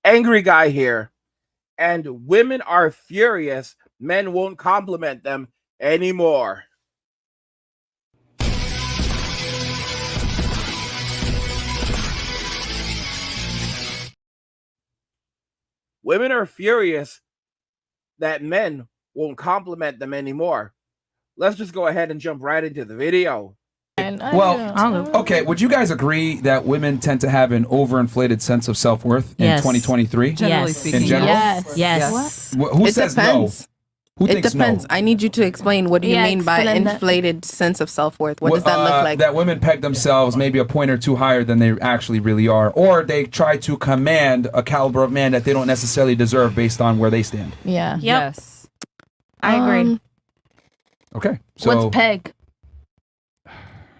angry guy here, and women are furious men won't compliment them anymore. Women are furious that men won't compliment them anymore. Let's just go ahead and jump right into the video. Well, okay, would you guys agree that women tend to have an overinflated sense of self-worth in 2023? Generally speaking. In general? Yes. Who says depends. no? Who It thinks depends. no? I need you to explain, what do you mean by inflated sense of self-worth? What does that look like? That women peg themselves maybe a point or two higher than they actually really are, or they try to command a caliber of man that they don't necessarily deserve based on where they stand. Yeah. Yes. I agree. Okay. So What's peg?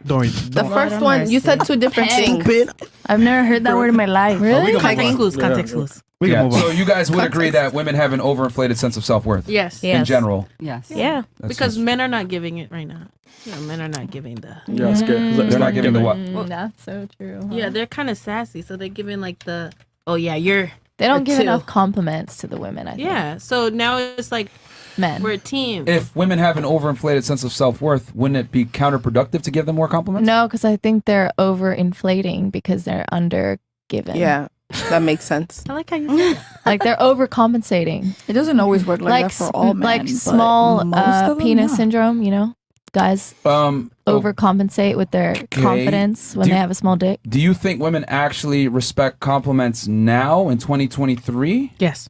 The first one, you said two different things. I've never heard that word in my life. Really? Context clues. So you guys would agree that women have an overinflated sense of self-worth? Yes. In general? Yes. Yeah. That's Because just- men are not giving it right now. Yeah, men are not giving the... Yeah, it's good. They're not giving the what? That's so true. Yeah, they're kind of sassy, so they're giving like the, oh yeah, you're... They don't a give two. enough compliments to the women, I think. Yeah, so now it's like Men. we're a team. If women have an overinflated sense of self-worth, wouldn't it be counterproductive to give them more compliments? No, because I think they're overinflating because they're undergiven. Yeah, that makes sense. I like how you say that. Like they're overcompensating. It doesn't always work like that for all men. Like but small most of them, penis yeah. syndrome, you know? Guys overcompensate with their confidence when they have a small dick. Do you think women actually respect compliments now in 2023? Yes.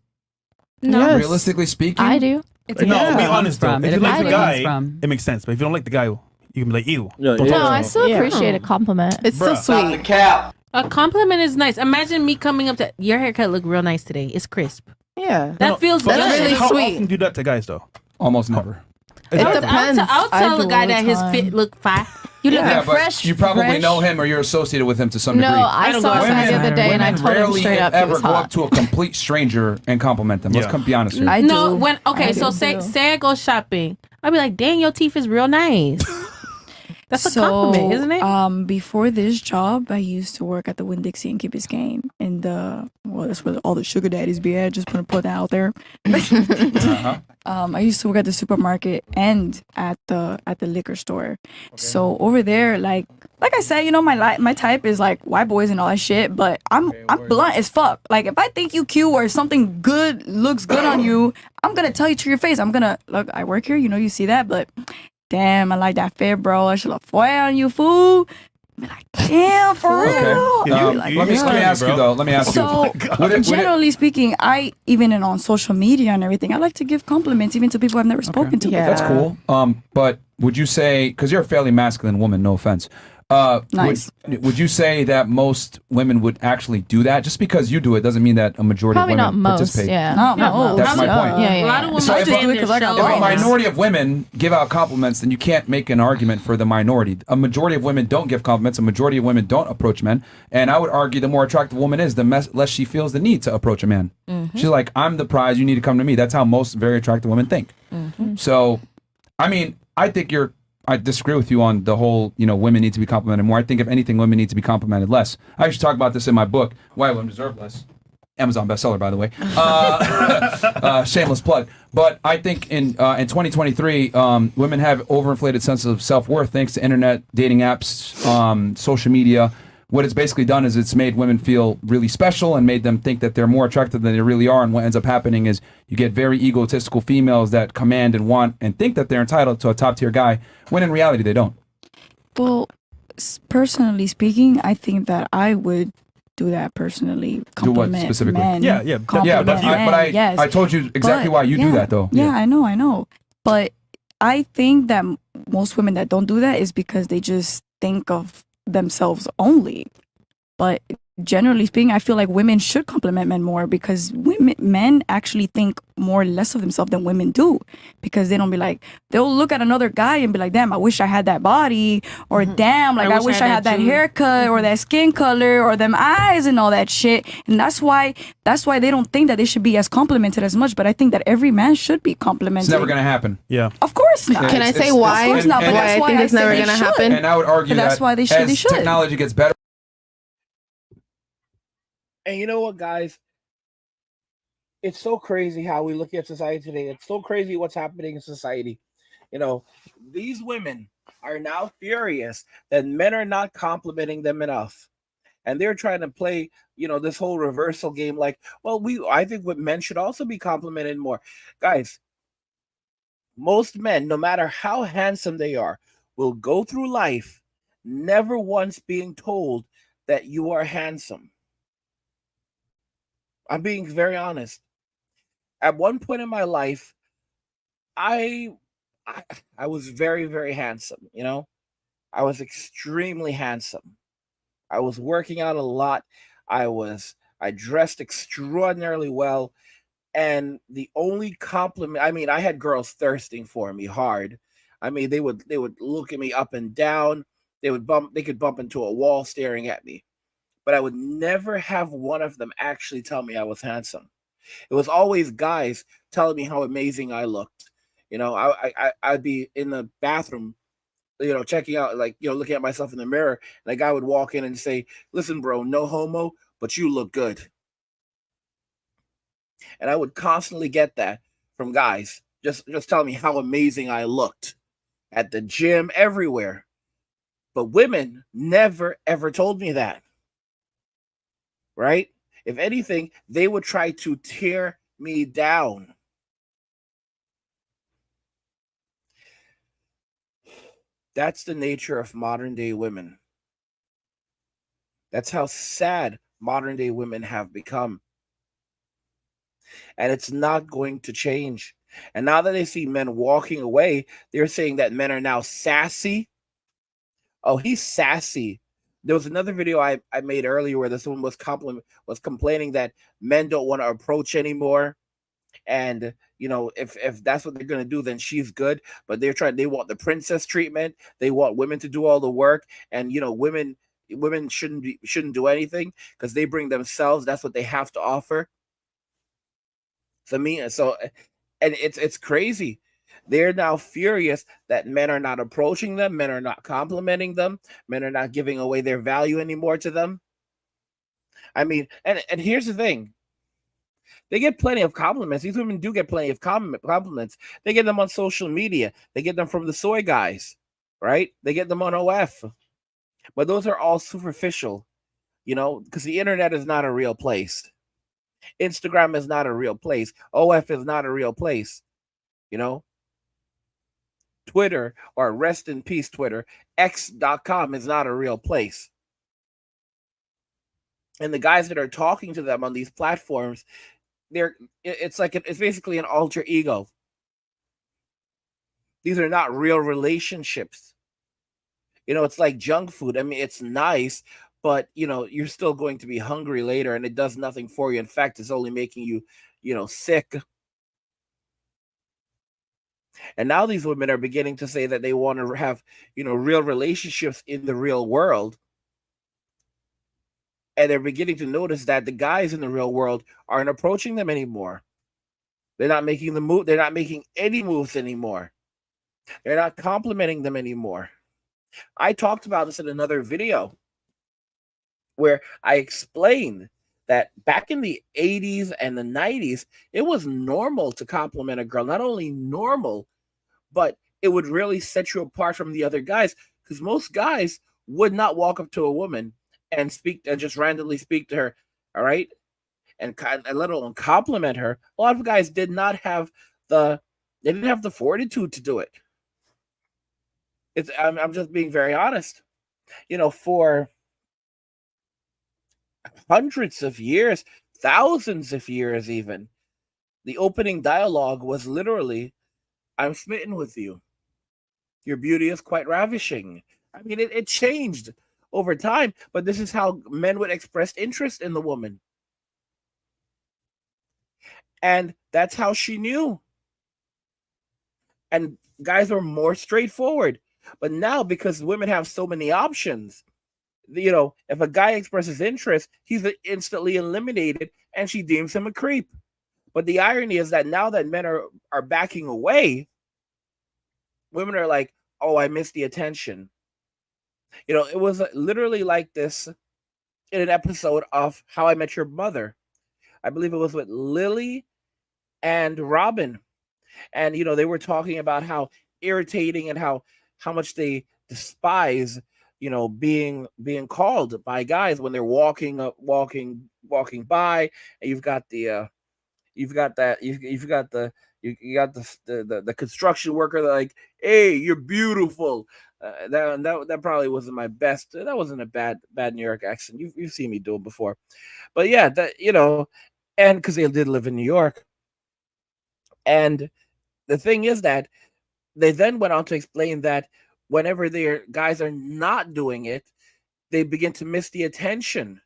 No. Realistically speaking? I do. No, be honest though. If you like the guy, from. it makes sense. But if you don't like the guy, you can be like, ew. No, I still appreciate a compliment. It's so sweet. A compliment is nice. Imagine me coming up to, your haircut look real nice today. It's crisp. Yeah. That feels good. That's really How sweet. often do you do that to guys though? Almost never. It depends. I'll I tell do a guy all the that his time. fit look fine. You look Yeah, but fresh. you probably fresh. know him or you're associated with him to some No, degree. I don't saw go a guy the outside. other day and I Women told him rarely, straight if up he ever, was go up hot. to a complete stranger and compliment them. Let's be honest here. I No, do. when okay, I so do say too. say I go shopping, I'll be like, dang, your teeth is real nice. That's a compliment, isn't it? Before this job, I used to work at the Winn-Dixie in Key Biscayne. And well, that's where all the sugar daddies be at. Just gonna put that out there. I used to work at the supermarket and at the liquor store. So over there, like I said, you know, my type is like white boys and all that shit. But I'm blunt as fuck. Like if I think you cute or something good looks good on you, I'm gonna tell you to your face. I'm gonna look. I work here, you know, you see that, but. Damn, I like that fit, bro. I should have foil on you, fool. Be like, damn, for real. Let me ask you though. Let me ask So, you. generally speaking, I even on social media and everything, I like to give compliments even to people I've never spoken to. Yeah. That's cool. But would you say, because you're a fairly masculine woman, no offense. Nice. Would you say that most women would actually do that? Just because you do it doesn't mean that a majority Probably of not women most. participate. Yeah. No, That's my point. Yeah, A lot of women So if just a- do it because I got If a balls. minority of women give out compliments, then you can't make an argument for the minority. A majority of women don't give compliments. A majority of women don't approach men. And I would argue the more attractive a woman is, the less she feels the need to approach a man. She's like, I'm the prize. You need to come to me. That's how most very attractive women think. So, I mean, I disagree with you on the whole, you know, women need to be complimented more. I think if anything, women need to be complimented less. I actually talk about this in my book, Why Women Deserve Less. Amazon bestseller, by the way. Shameless plug. But I think in 2023, women have overinflated sense of self-worth thanks to internet, dating apps, social media. What it's basically done is it's made women feel really special and made them think that they're more attractive than they really are. And what ends up happening is you get very egotistical females that command and want and think that they're entitled to a top-tier guy, when in reality they don't. Well, personally speaking, I think that I would do that personally. Do what Compliment specifically? men. Yeah, Compliment but men, yes. I told you exactly But, why you do yeah, that, though. Yeah, I know. But I think that most women that don't do that is because they just think of themselves only. But generally speaking, I feel like women should compliment men more because men actually think more less of themselves than women do, because they don't be like, they'll look at another guy and be like, damn, I wish I had that body, or damn, like I wish I had that haircut or that skin color or them eyes and all that shit. And that's why they don't think that they should be as complimented as much. But I think that every man should be complimented. It's never going to happen. Yeah. Of course not. Can I say why? Of course not. But Why that's I why think I it's say never they gonna should. happen. And I would argue But that's that why they should. as They should. technology gets better. And you know what, guys? it's so crazy how we look at society today. It's so crazy what's happening in society. You know, these women are now furious that men are not complimenting them enough. And they're trying to play, this whole reversal game like, well, I think what men should also be complimented more. Guys, most men, no matter how handsome they are, will go through life never once being told that you are handsome. I'm being very honest. At one point in my life, I I, I was very, very handsome, I was extremely handsome. I was working out a lot. I dressed extraordinarily well. And the only compliment, I mean, I had girls thirsting for me hard. I mean, they would look at me up and down. They could bump into a wall staring at me. But I would never have one of them actually tell me I was handsome. It was always guys telling me how amazing I looked. I'd be in the bathroom, checking out, like, looking at myself in the mirror, and a guy would walk in and say, "Listen, bro, no homo, but you look good." And I would constantly get that from guys, just telling me how amazing I looked at the gym, everywhere. But women never ever told me that, right? If anything, they would try to tear me down. That's the nature of modern day women. That's how sad modern day women have become. And it's not going to change. And now that they see men walking away, they're saying that men are now sassy. Oh, he's sassy. There was another video I made earlier where this woman was complaining that men don't want to approach anymore. And if that's what they're gonna do, then she's good. But they want the princess treatment. They want women to do all the work. And women shouldn't do anything because they bring themselves. That's what they have to offer. And it's crazy. They're now furious that men are not approaching them, men are not complimenting them, men are not giving away their value anymore to them. I mean, and here's the thing. They get plenty of compliments. These women do get plenty of compliments. They get them on social media. They get them from the soy guys, right? They get them on OF. But those are all superficial, because the internet is not a real place. Instagram is not a real place. OF is not a real place. Twitter, or rest in peace Twitter, X.com is not a real place. And the guys that are talking to them on these platforms, it's basically an alter ego. These are not real relationships. It's like junk food. I mean, it's nice, but you're still going to be hungry later, and it does nothing for you. In fact, it's only making you, sick. And now these women are beginning to say that they want to have, real relationships in the real world. And they're beginning to notice that the guys in the real world aren't approaching them anymore. They're not making the move. They're not making any moves anymore. They're not complimenting them anymore. I talked about this in another video where I explained that back in the 80s and the 90s, it was normal to compliment a girl. Not only normal, but it would really set you apart from the other guys, because most guys would not walk up to a woman and just randomly speak to her, all right, and let alone compliment her. A lot of guys didn't have the fortitude to do it. I'm just being very honest. For hundreds of years, thousands of years even, the opening dialogue was literally, "I'm smitten with you. Your beauty is quite ravishing." I mean, it changed over time, but this is how men would express interest in the woman. And that's how she knew. And guys are more straightforward. But now, because women have so many options, if a guy expresses interest, he's instantly eliminated, and she deems him a creep. But the irony is that now that men are backing away, women are like, "Oh, I missed the attention." It was literally like this in an episode of How I Met Your Mother. I believe it was with Lily and Robin. And they were talking about how irritating and how much they despise being called by guys when they're walking by, and you've got the you've got that you've got the you got the construction worker that, like, hey, you're beautiful. That probably wasn't my best. That wasn't a bad New York accent. You've seen me do it before, but yeah, and because they did live in New York. And the thing is that they then went on to explain that whenever their guys are not doing it, they begin to miss the attention.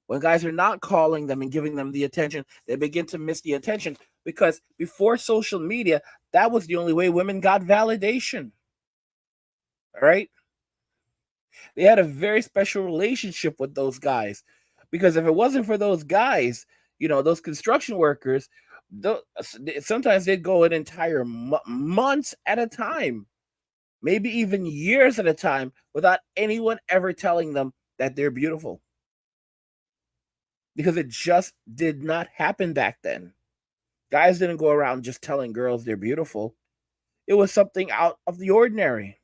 When guys are not calling them and giving them the attention, they begin to miss the attention, because before social media, that was the only way women got validation. All right? They had a very special relationship with those guys, because if it wasn't for those guys, those construction workers, sometimes they'd go an entire months at a time, maybe even years at a time, without anyone ever telling them that they're beautiful. Because it just did not happen back then. Guys didn't go around just telling girls they're beautiful. It was something out of the ordinary.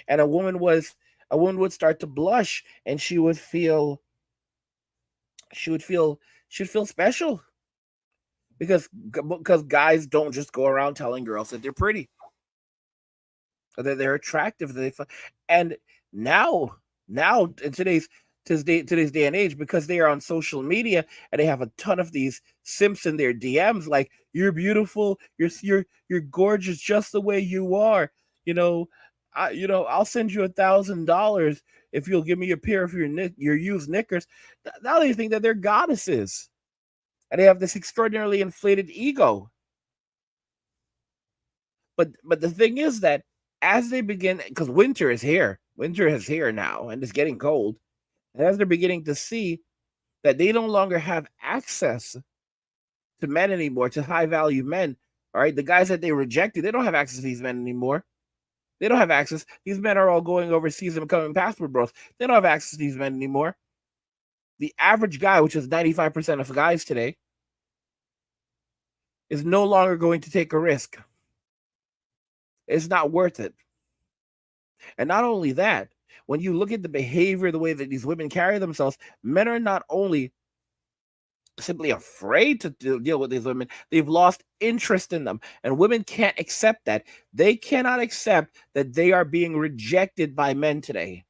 And a woman would start to blush, and she would feel special, because guys don't just go around telling girls that they're pretty, or that they're attractive. And now in today's day and age, because they are on social media and they have a ton of these simps in their DMs, like, you're beautiful, you're gorgeous just the way you are. I'll send you $1,000 if you'll give me a pair of your used knickers. Now they think that they're goddesses, and they have this extraordinarily inflated ego. But the thing is that as they begin, because winter is here now, and it's getting cold, and as they're beginning to see that they no longer have access to men anymore, to high value men, all right, the guys that they rejected, they don't have access to these men anymore. They don't have access. These men are all going overseas and becoming passport bros. They don't have access to these men anymore. The average guy, which is 95% of guys today, is no longer going to take a risk. It's not worth it. And not only that, when you look at the behavior, the way that these women carry themselves, men are not only simply afraid to deal with these women, they've lost interest in them. And women can't accept that. They cannot accept that they are being rejected by men today.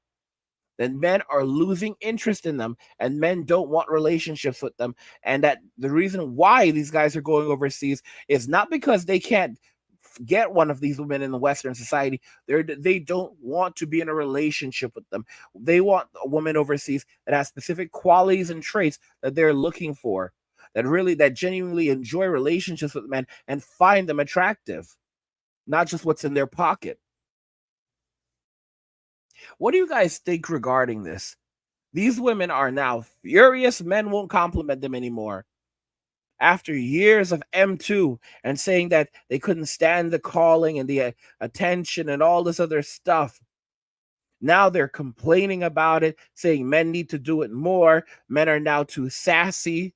Then men are losing interest in them, and men don't want relationships with them. And that the reason why these guys are going overseas is not because they can't get one of these women in the Western society. They don't want to be in a relationship with them. They want a woman overseas that has specific qualities and traits that they're looking for, that genuinely enjoy relationships with men and find them attractive, not just what's in their pocket. What do you guys think regarding this? These women are now furious men won't compliment them anymore. After years of M2 and saying that they couldn't stand the calling and the attention and all this other stuff, now they're complaining about it, saying men need to do it more. Men are now too sassy.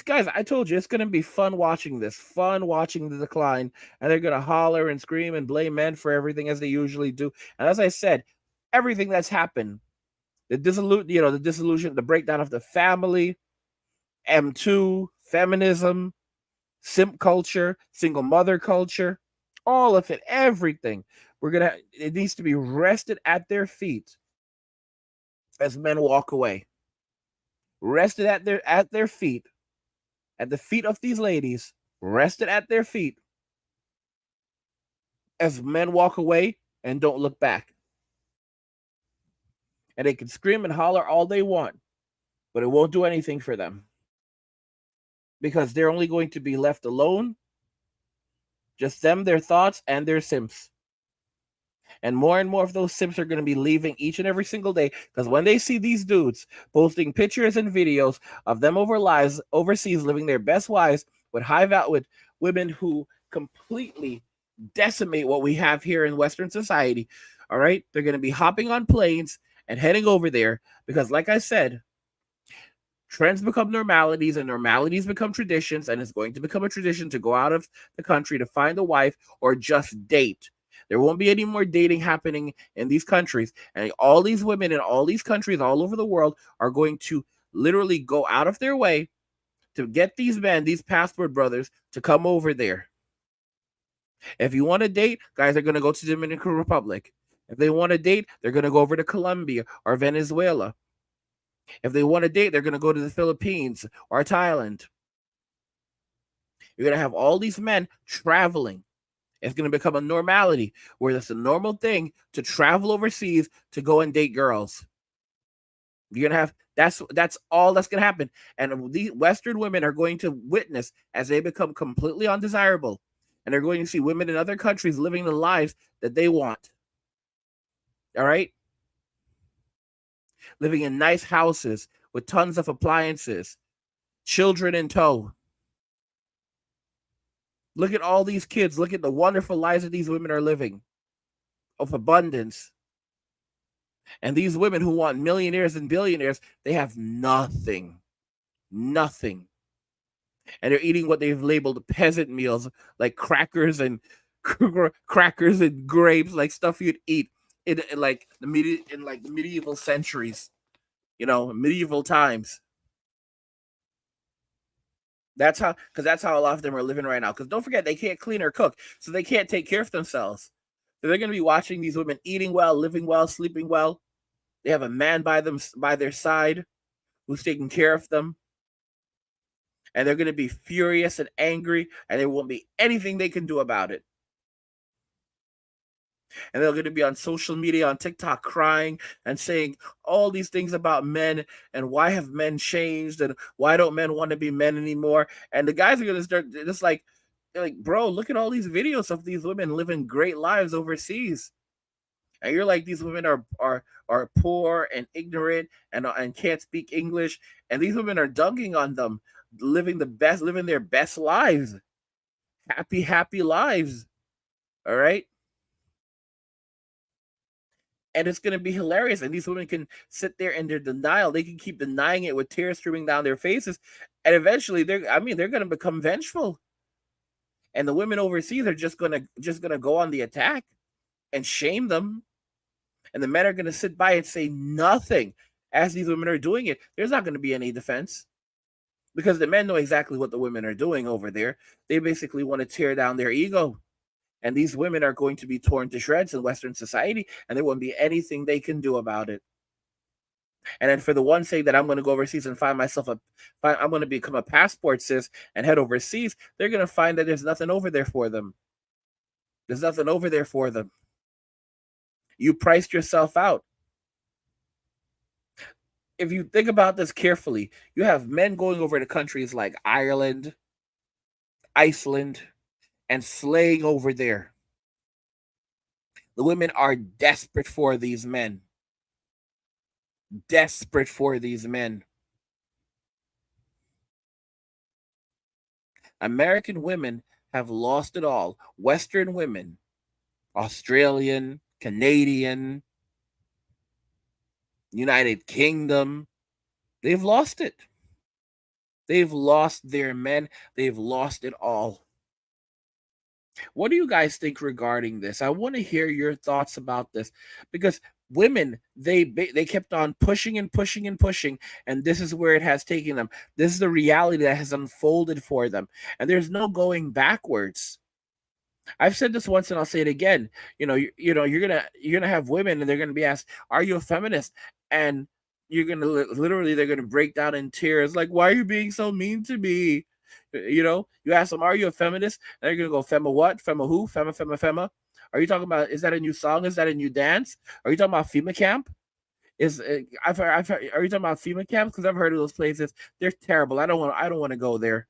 Guys, I told you, it's going to be fun watching this, fun watching the decline, and they're going to holler and scream and blame men for everything, as they usually do. And as I said, everything that's happened, the disillusion, the breakdown of the family, M2, feminism, simp culture, single mother culture, all of it, everything. It needs to be rested at their feet as men walk away. Rested at their feet, at the feet of these ladies, rested at their feet as men walk away and don't look back. And they can scream and holler all they want, but it won't do anything for them, because they're only going to be left alone, just them, their thoughts, and their simps. And more of those simps are going to be leaving each and every single day, because when they see these dudes posting pictures and videos of them overseas living their best lives with with women who completely decimate what we have here in Western society, all right, they're going to be hopping on planes and heading over there, because, like I said, Trends become normalities, and normalities become traditions, and it's going to become a tradition to go out of the country to find a wife or just date. There won't be any more dating happening in these countries. And all these women in all these countries all over the world are going to literally go out of their way to get these men, these passport brothers, to come over there. If you want to date, guys are going to go to the Dominican Republic. If they want to date, they're going to go over to Colombia or Venezuela. If they want to date, they're going to go to the Philippines or Thailand. You're going to have all these men traveling. It's going to become a normality where it's a normal thing to travel overseas to go and date girls. You're going to have that's all that's going to happen. And these Western women are going to witness as they become completely undesirable. And they're going to see women in other countries living the lives that they want. All right? Living in nice houses with tons of appliances, children in tow. Look at all these kids. Look at the wonderful lives that these women are living of abundance. And these women who want millionaires and billionaires, they have nothing. Nothing. And they're eating what they've labeled peasant meals, like crackers and grapes, like stuff you'd eat in the medieval centuries, medieval times. That's how a lot of them are living right now. Because don't forget, they can't clean or cook, so they can't take care of themselves. So they're going to be watching these women eating well, living well, sleeping well. They have a man by their side who's taking care of them. And they're going to be furious and angry, and there won't be anything they can do about it. And they're going to be on social media, on TikTok, crying and saying all these things about men and why have men changed and why don't men want to be men anymore. And the guys are going to start just like, bro, look at all these videos of these women living great lives overseas. And you're like, these women are poor and ignorant and can't speak English. And these women are dunking on them, living their best lives. Happy lives. All right? And it's going to be hilarious. And these women can sit there in their denial. They can keep denying it with tears streaming down their faces. And eventually they're going to become vengeful. And the women overseas are just going to go on the attack and shame them. And the men are going to sit by and say nothing as these women are doing it. There's not going to be any defense because the men know exactly what the women are doing over there. They basically want to tear down their ego. And these women are going to be torn to shreds in Western society, and there won't be anything they can do about it. And then for the one saying that I'm going to go overseas and I'm going to become a passport sis and head overseas, they're going to find that there's nothing over there for them. There's nothing over there for them. You priced yourself out. If you think about this carefully, you have men going over to countries like Ireland, Iceland, and slaying over there. The women are desperate for these men. Desperate for these men. American women have lost it all. Western women, Australian, Canadian, United Kingdom, they've lost it. They've lost their men. They've lost it all. What do you guys think regarding this? I want to hear your thoughts about this because women, they kept on pushing and pushing and pushing, and this is where it has taken them. This is the reality that has unfolded for them, and there's no going backwards. I've said this once and I'll say it again. You're gonna have women and they're gonna be asked, "Are you a feminist?" And you're gonna literally they're gonna break down in tears, like, "Why are you being so mean to me?" You ask them, "Are you a feminist?" And they're gonna go, "Fema what? Fema who? Fema? Are you talking about? Is that a new song? Is that a new dance? Are you talking about FEMA camp? I've heard, are you talking about FEMA camps? Because I've heard of those places. They're terrible. I don't want to go there.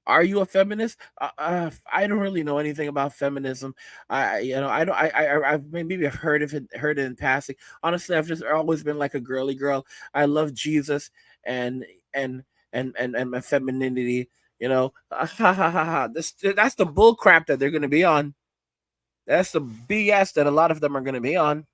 Are you a feminist? I don't really know anything about feminism. I've maybe heard it in passing. Honestly, I've just always been like a girly girl. I love Jesus and my femininity. Ha ha ha ha. That's the bull crap that they're going to be on. That's the BS that a lot of them are going to be on.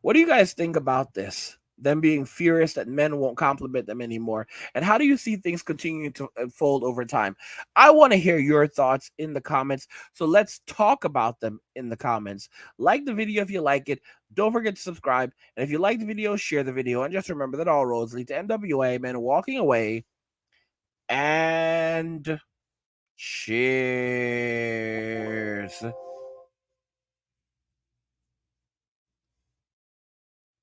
What do you guys think about this? Them being furious that men won't compliment them anymore. And how do you see things continuing to unfold over time? I want to hear your thoughts in the comments. So let's talk about them in the comments. Like the video if you like it. Don't forget to subscribe. And if you like the video, share the video. And just remember that all roads lead to NWA, men walking away. And cheers.